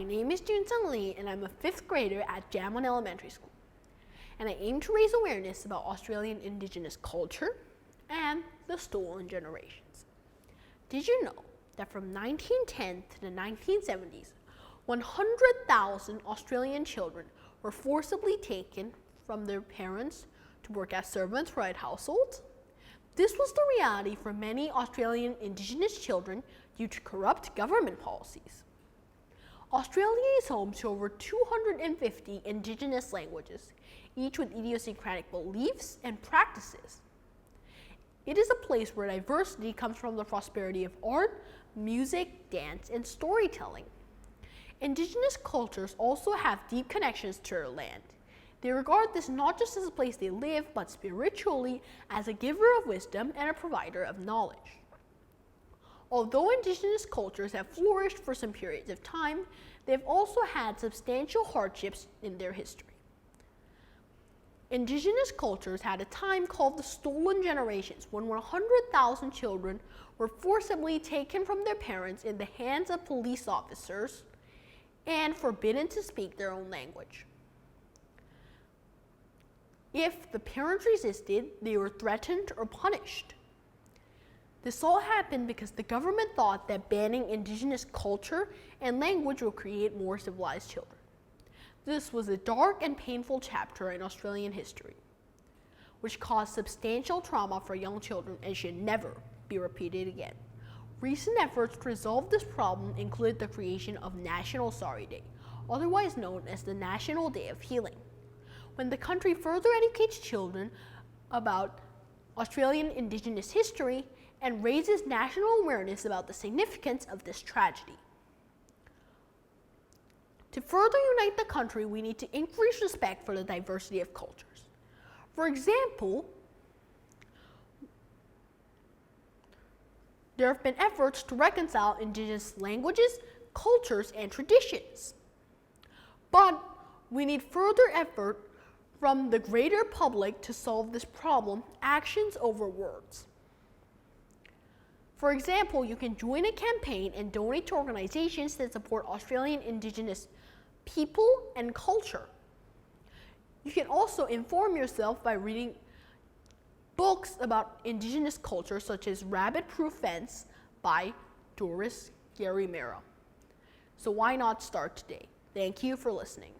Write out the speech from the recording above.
My name is Junsung Lee and I'm a 5th grader at Jamwon Elementary School. And I aim to raise awareness about Australian Indigenous culture and the stolen generations. Did you know that from 1910 to the 1970s, 100,000 Australian children were forcibly taken from their parents to work as servants for white households? This was the reality for many Australian Indigenous children due to corrupt government policies. Australia is home to over 250 Indigenous languages, each with idiosyncratic beliefs and practices. It is a place where diversity comes from the prosperity of art, music, dance, and storytelling. Indigenous cultures also have deep connections to their land. They regard this not just as a place they live, but spiritually as a giver of wisdom and a provider of knowledge. Although Indigenous cultures have flourished for some periods of time, they have also had substantial hardships in their history. Indigenous cultures had a time called the stolen generations, when 100,000 children were forcibly taken from their parents in the hands of police officers and forbidden to speak their own language. If the parents resisted, they were threatened or punished. This all happened because the government thought that banning Indigenous culture and language would create more civilized children. This was a dark and painful chapter in Australian history, which caused substantial trauma for young children and should never be repeated again. Recent efforts to resolve this problem included the creation of National Sorry Day, otherwise known as the National Day of Healing, when the country further educates children about Australian Indigenous history and raises national awareness about the significance of this tragedy. To further unite the country, we need to increase respect for the diversity of cultures. For example, there have been efforts to reconcile Indigenous languages, cultures, and traditions. But we need further effort from the greater public to solve this problem, actions over words. For example, you can join a campaign and donate to organizations that support Australian Indigenous people and culture. You can also inform yourself by reading books about Indigenous culture, such as Rabbit Proof Fence by Doris Gary Mera. So why not start today? Thank you for listening.